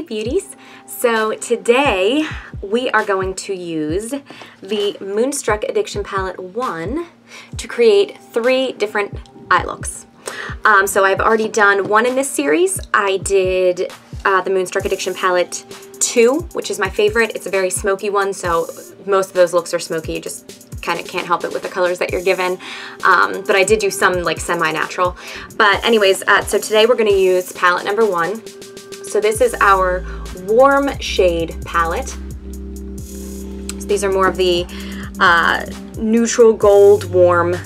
beauties. So today we are going to use the Moonstruck Addiction Palette 1 to create 3 different eye looks. So I've already done one in this series. I did the Moonstruck Addiction Palette 2, which is my favorite. It's a very smoky one, so most of those looks are smoky. You just kind of can't help it with the colors that you're given. But I did do some like semi-natural. But anyways, so today we're going to use palette number 1. So this is our warm shade palette. So these are more of the neutral gold warm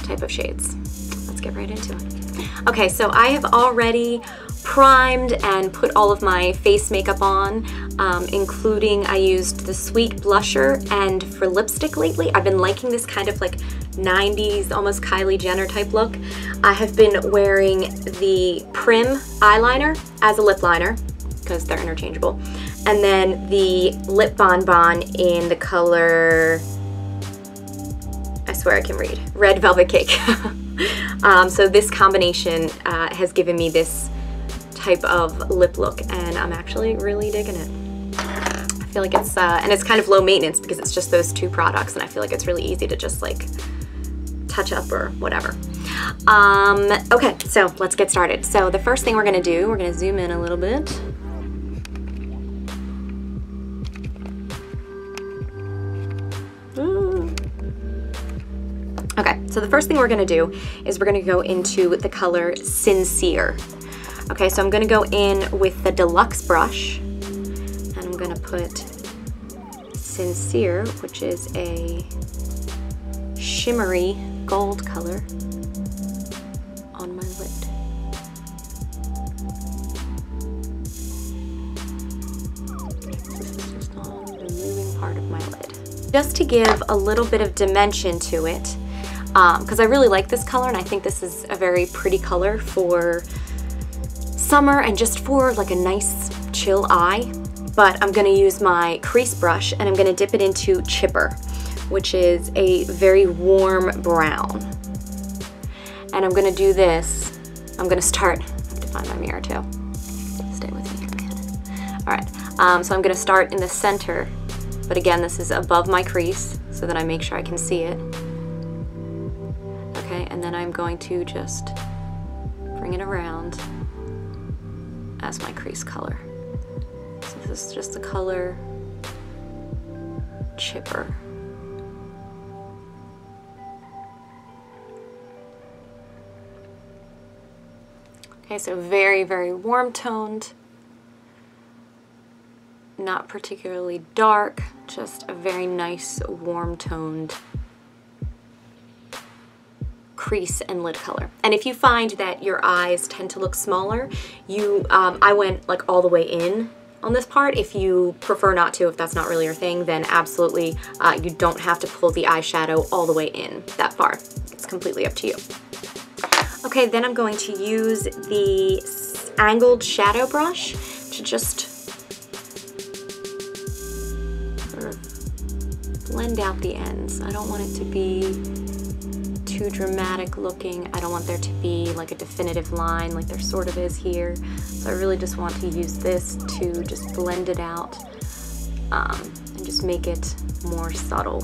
type of shades. Let's get right into it. Okay, so I have already primed and put all of my face makeup on, including I used the Sweet Blusher, and for lipstick lately I've been liking this kind of like 90s, almost Kylie Jenner type look. I have been wearing the Prim eyeliner as a lip liner because they're interchangeable, and then the Lip Bonbon in the color, I swear I can read, Red Velvet Cake. So this combination has given me this type of lip look, and I'm actually really digging it. I feel like it's, and it's kind of low maintenance because it's just those 2 products, and I feel like it's really easy to just like touch up or whatever. Okay, so let's get started. So the first thing we're gonna do, we're gonna zoom in a little bit. Okay, so the first thing we're gonna do is we're gonna go into the color Sincere. Okay, so I'm gonna go in with the Deluxe Brush, and I'm gonna put Sincere, which is a shimmery gold color, on my lid. This is just on the moving part of my lid. Just to give a little bit of dimension to it, because I really like this color, and I think this is a very pretty color for summer and just for like a nice chill eye. But I'm gonna use my crease brush and I'm gonna dip it into Chipper, which is a very warm brown. And I'm gonna do this. I'm gonna start, I have to find my mirror too. Stay with me here, man. All right, so I'm gonna start in the center, but again, this is above my crease so that I make sure I can see it. Okay, and then I'm going to just bring it around as my crease color. So this is just the color Chipper. Okay, so very, very warm toned, not particularly dark, just a very nice warm toned crease and lid color. And if you find that your eyes tend to look smaller, I went like all the way in on this part. If you prefer not to, if that's not really your thing, then absolutely you don't have to pull the eyeshadow all the way in that far. It's completely up to you. Okay, then I'm going to use the angled shadow brush to just sort of blend out the ends. I don't want it to be too dramatic looking. I don't want there to be like a definitive line like there sort of is here. So I really just want to use this to just blend it out and just make it more subtle.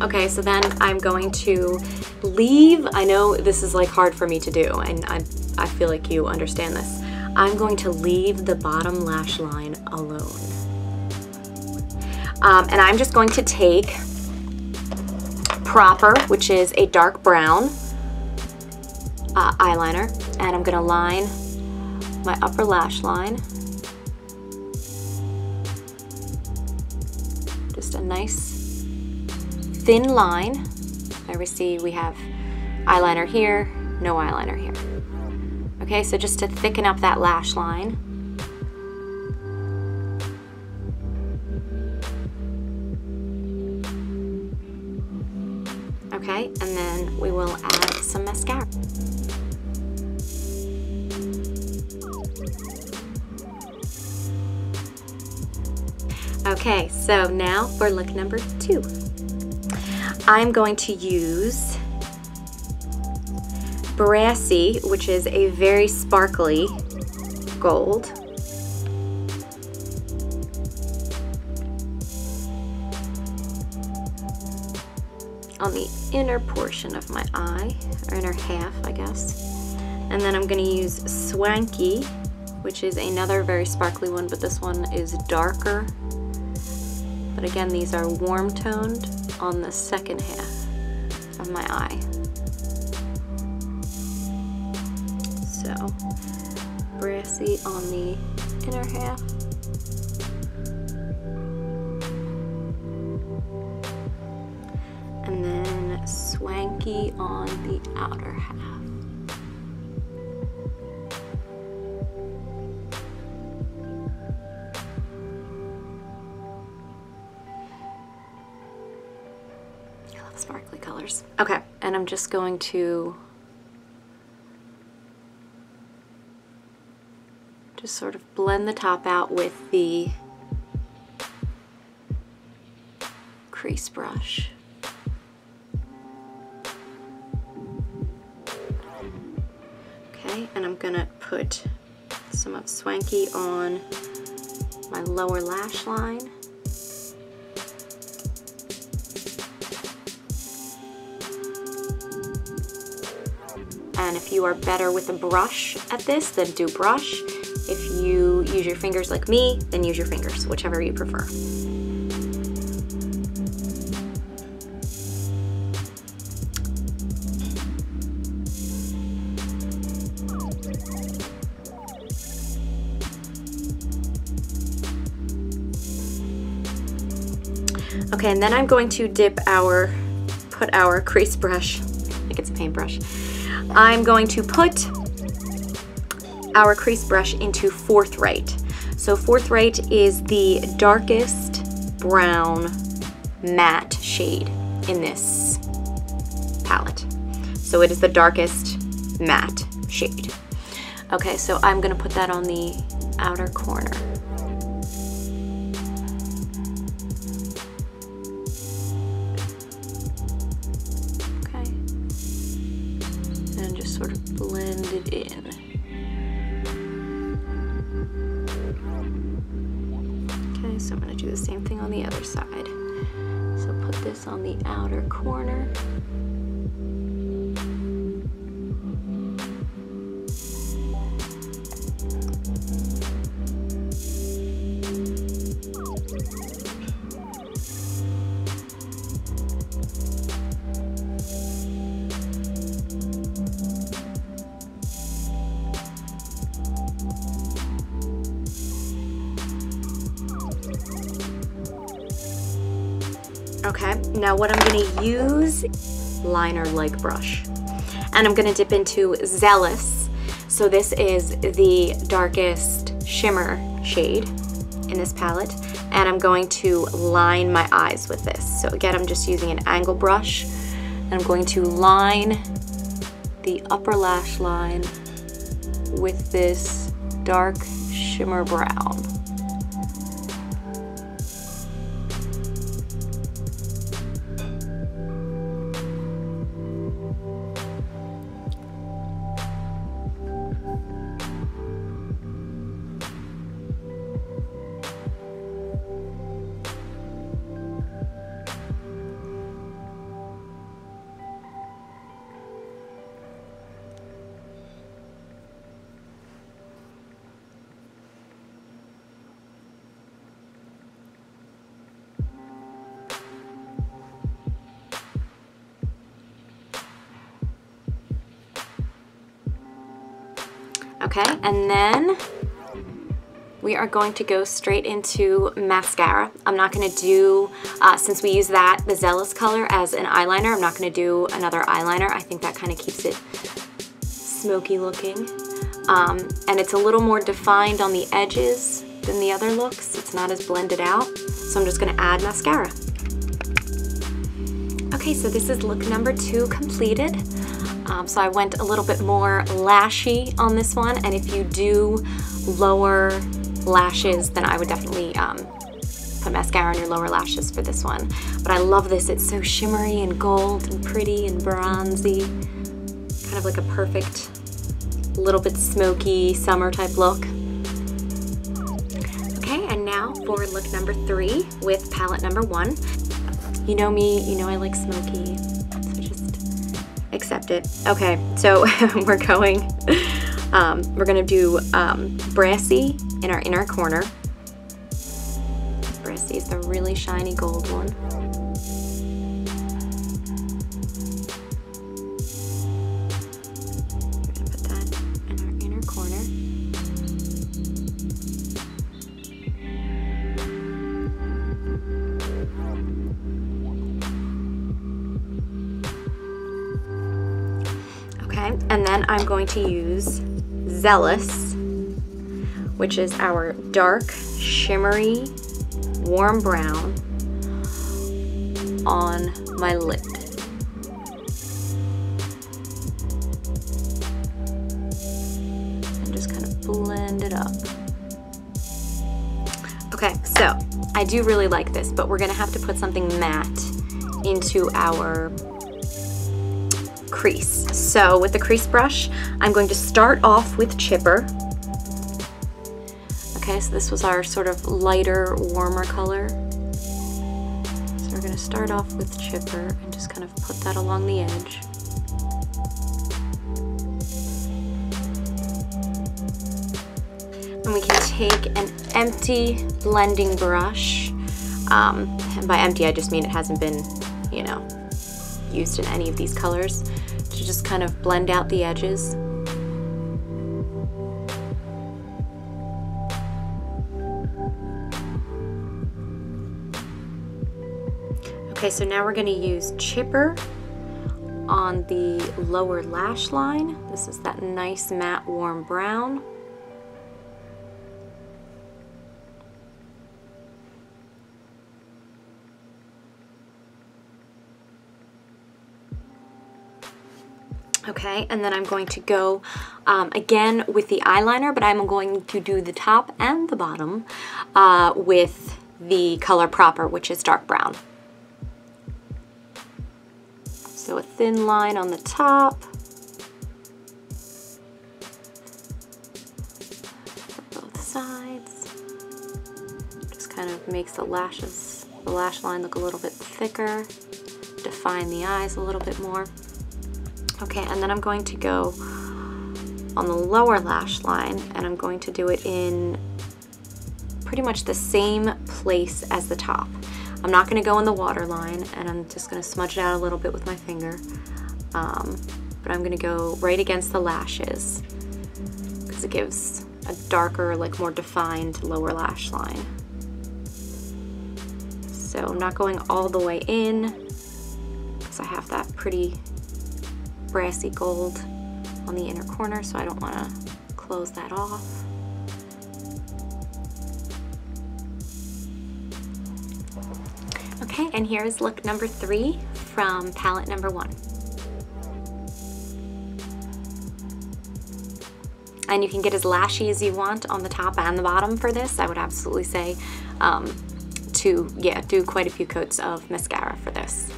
Okay, so then I'm going to leave, I know this is like hard for me to do, and I feel like you understand this. I'm going to leave the bottom lash line alone. And I'm just going to take Proper, which is a dark brown eyeliner, and I'm gonna line my upper lash line. Just a nice thin line. I see we have eyeliner here, no eyeliner here. Okay, so just to thicken up that lash line. Okay, and then we will add some mascara. Okay, so now for look number 2. I'm going to use Brassy, which is a very sparkly gold. On the inner portion of my eye, or inner half, I guess. And then I'm going to use Swanky, which is another very sparkly one, but this one is darker. But again, these are warm toned on the second half of my eye. So, Brassy on the inner half. And then Swanky on the outer half. I love sparkly colors. Okay, and I'm just going to just sort of blend the top out with the Crease Brush. Okay, and I'm gonna put some of Swanky on my lower lash line. And if you are better with a brush at this, then do brush. If you use your fingers like me, then use your fingers, whichever you prefer. Okay, and then I'm going to put our crease brush, like it's a paintbrush. I'm going to put our crease brush into Forthright. So Forthright is the darkest brown matte shade in this palette. So it is the darkest matte shade. Okay, so I'm gonna put that on the outer corner. Okay, and just sort of blend it in. Okay, so I'm gonna do the same thing on the other side. So put this on the outer corner. Okay, now what I'm gonna use, liner-like brush. And I'm gonna dip into Zealous. So this is the darkest shimmer shade in this palette. And I'm going to line my eyes with this. So again, I'm just using an angle brush. And I'm going to line the upper lash line with this dark shimmer brown. Okay, and then we are going to go straight into mascara. I'm not going to do, since we use the Zealous color as an eyeliner, I'm not going to do another eyeliner. I think that kind of keeps it smoky looking. And it's a little more defined on the edges than the other looks. It's not as blended out. So I'm just going to add mascara. Okay, so this is look number 2 completed. So I went a little bit more lashy on this one, and if you do lower lashes, then I would definitely put mascara on your lower lashes for this one. But I love this. It's so shimmery and gold and pretty and bronzy. Kind of like a perfect, little bit smoky summer type look. Okay, and now for look number 3 with palette number 1. You know me, you know I like smoky, so just accept it. Okay, so we're gonna do Brassy in our inner corner. Brassy is the really shiny gold one. We're gonna put that in our inner corner. Okay, and then I'm going to use Zealous, which is our dark, shimmery, warm brown on my lid. And just kind of blend it up. Okay, so I do really like this, but we're gonna have to put something matte into our crease. So with the crease brush, I'm going to start off with Chipper. Okay, so this was our sort of lighter, warmer color. So we're gonna start off with Chipper and just kind of put that along the edge. And we can take an empty blending brush. And by empty, I just mean it hasn't been, you know, used in any of these colors, to just kind of blend out the edges. Okay, so now we're going to use Chipper on the lower lash line. This is that nice matte warm brown. Okay, and then I'm going to go again with the eyeliner, but I'm going to do the top and the bottom with the color proper, which is dark brown. So a thin line on the top. For both sides. Just kind of makes the lash line look a little bit thicker, define the eyes a little bit more. Okay, and then I'm going to go on the lower lash line, and I'm going to do it in pretty much the same place as the top. I'm not going to go in the waterline, and I'm just going to smudge it out a little bit with my finger. But I'm going to go right against the lashes because it gives a darker, like more defined lower lash line. So I'm not going all the way in because I have that pretty brassy gold on the inner corner, so I don't want to close that off. Okay, and here's look number 3 from palette number 1. And you can get as lashy as you want on the top and the bottom for this. I would absolutely say to do quite a few coats of mascara for this.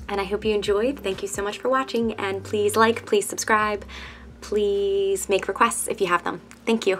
And I hope you enjoyed. Thank you so much for watching, and please like, please subscribe, please make requests if you have them. Thank you.